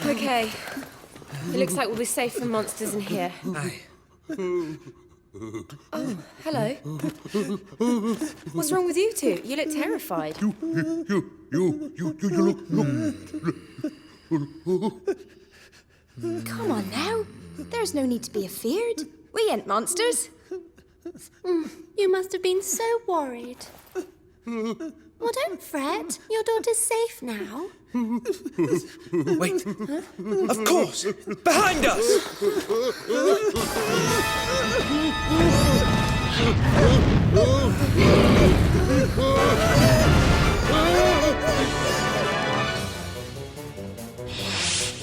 Okay. It looks like we'll be safe from monsters in here. Aye. Oh, hello. What's wrong with you two? You look terrified. You look. Come on now. There's no need to be afeared. We ain't monsters. You must have been so worried. Well, don't fret. Your daughter's safe now. Wait. Of course! Behind us!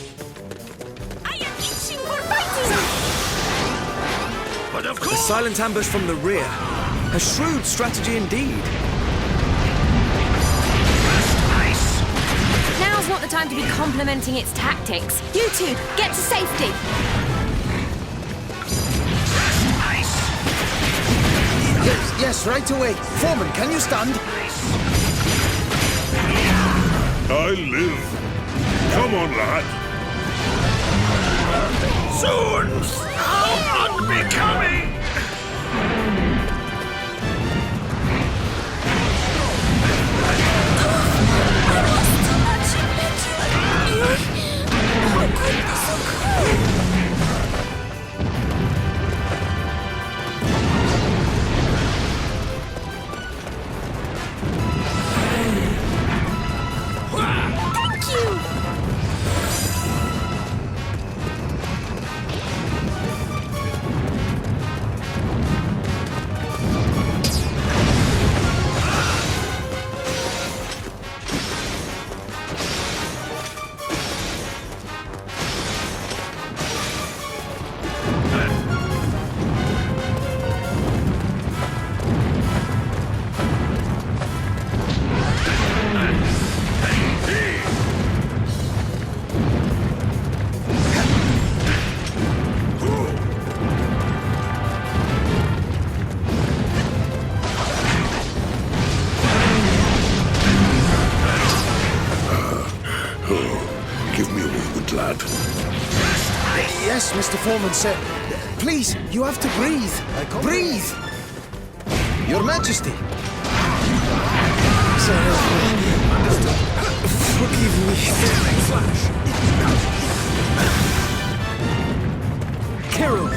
I am itching for fighting! But of The course! silent ambush from the rear. A shrewd strategy indeed. Now's not the time to be complimenting its tactics. You two, get to safety. Yes, right away. Foreman, can you stand? I live. Come on, lad. Zoons! How unbecoming! Give me a moment, lad. Yes, Mr. Foreman, sir. Please, you have to breathe. Breathe! Your Majesty. Sir, forgive me. Kirill!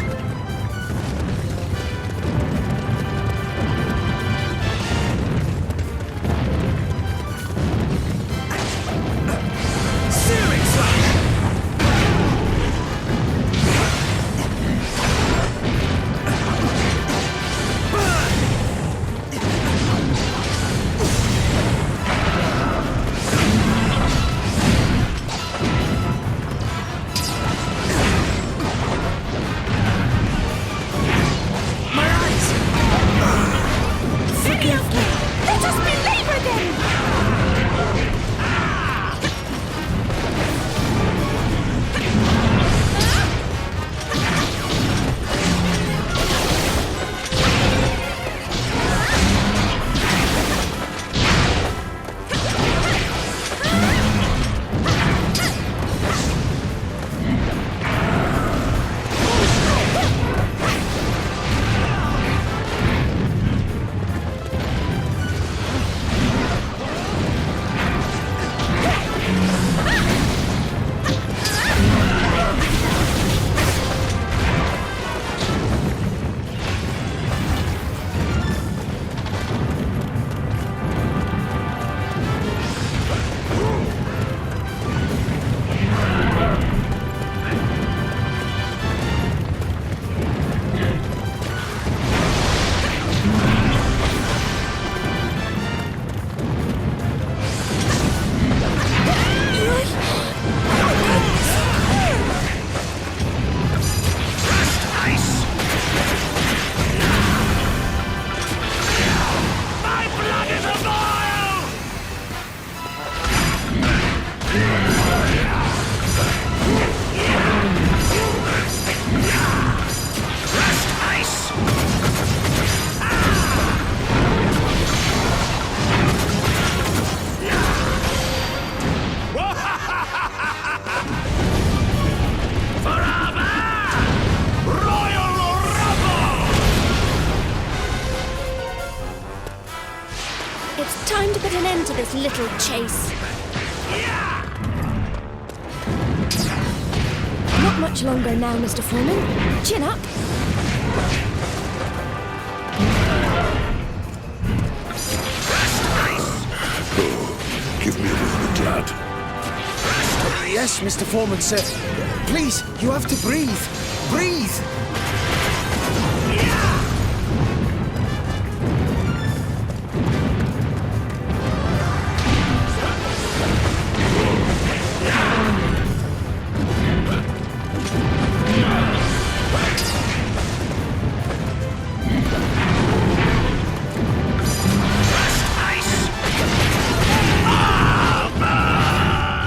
this little chase. Not much longer now, Mr. Foreman. Chin up. Give me a moment, lad. Yes, Mr. Foreman, sir. Please, you have to breathe. Breathe!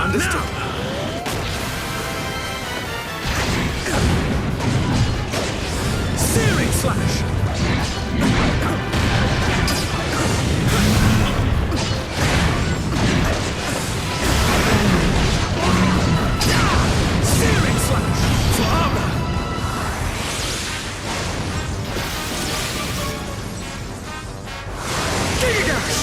Understood. Searing slash! Searing slash! For armor! Gigash!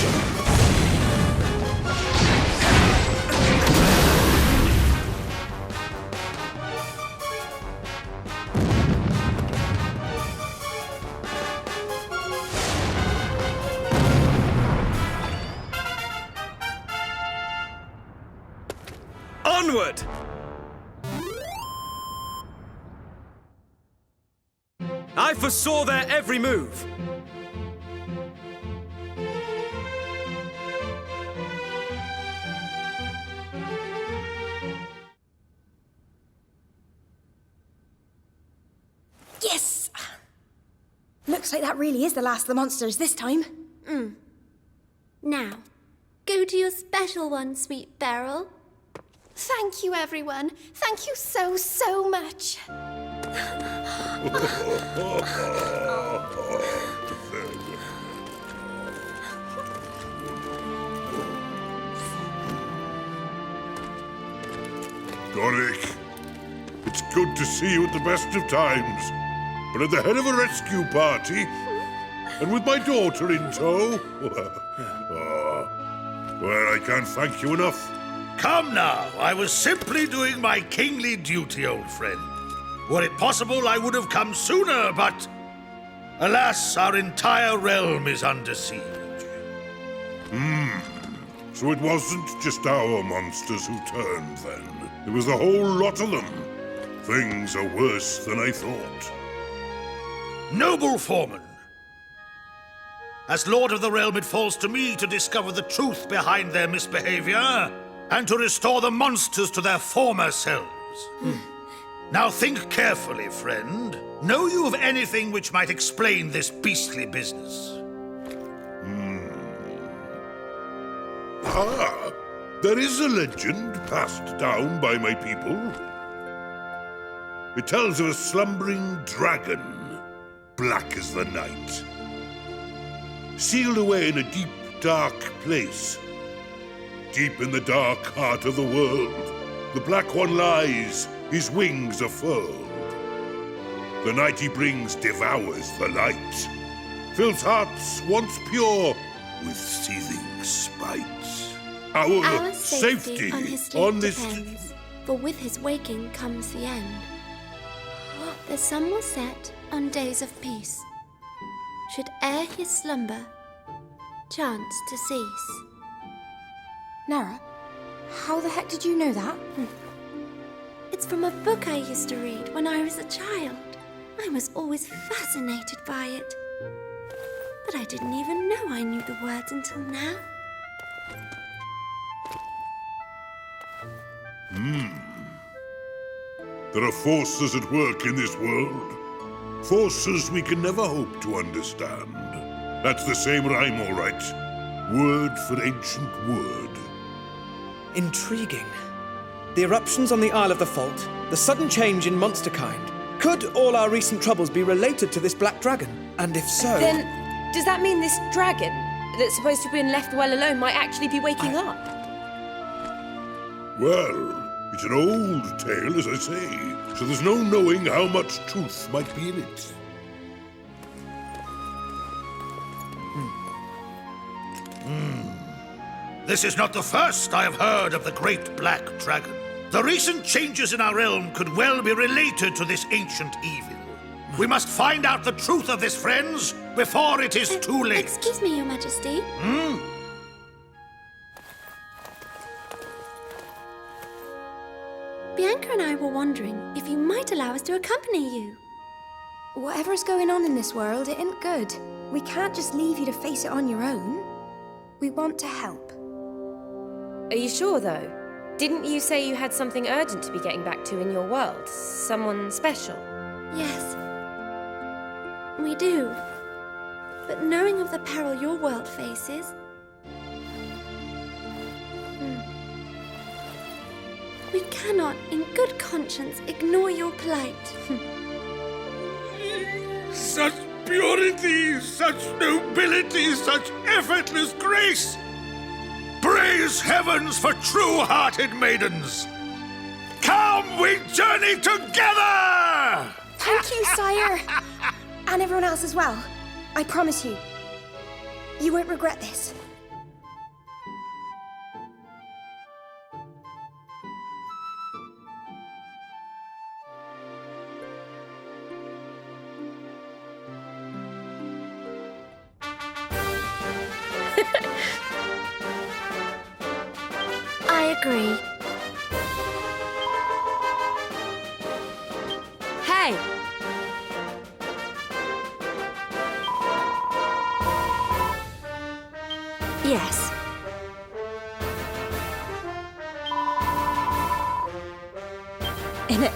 Onward! I foresaw their every move. Yes! Looks like that really is the last of the monsters this time. Now, go to your special one, sweet Beryl. Thank you, everyone. Thank you so, so much. Doric, it's good to see you at the best of times, but at the head of a rescue party, and with my daughter in tow. Well, I can't thank you enough. Come now, I was simply doing my kingly duty, old friend. Were it possible, I would have come sooner, but alas, our entire realm is under siege. So it wasn't just our monsters who turned then. It was the whole lot of them. Things are worse than I thought. Noble Foreman, as Lord of the Realm, it falls to me to discover the truth behind their misbehavior and to restore the monsters to their former selves. Now think carefully, friend. Know you of anything which might explain this beastly business? Ah, there is a legend passed down by my people. It tells of a slumbering dragon, black as the night, sealed away in a deep, dark place. Deep in the dark heart of the world, the Black One lies, his wings are furled. The night he brings devours the light, fills hearts once pure with seething spite. Our safety on his sleep on this... depends, for with his waking comes the end. The sun will set on days of peace, should ere his slumber chance to cease. Nara, how the heck did you know that? It's from a book I used to read when I was a child. I was always fascinated by it. But I didn't even know I knew the words until now. There are forces at work in this world. Forces we can never hope to understand. That's the same rhyme, all right. Word for ancient word. Intriguing. The eruptions on the Isle of the Fault, the sudden change in monster kind. Could all our recent troubles be related to this black dragon? And if so... Then, does that mean this dragon that's supposed to have been left well alone might actually be waking up? Well, it's an old tale, as I say, so there's no knowing how much truth might be in it. This is not the first I have heard of the great black dragon. The recent changes in our realm could well be related to this ancient evil. We must find out the truth of this, friends, before it is too late. Excuse me, Your Majesty. Bianca and I were wondering if you might allow us to accompany you. Whatever's going on in this world, it ain't good. We can't just leave you to face it on your own. We want to help. Are you sure, though? Didn't you say you had something urgent to be getting back to in your world? Someone special? Yes, we do. But knowing of the peril your world faces, we cannot, in good conscience, ignore your plight. Such purity, such nobility, such effortless grace! Praise heavens for true-hearted maidens! Come, we journey together! Thank you, sire! And everyone else as well. I promise you. You won't regret this. I agree. Hey! Yes. In it.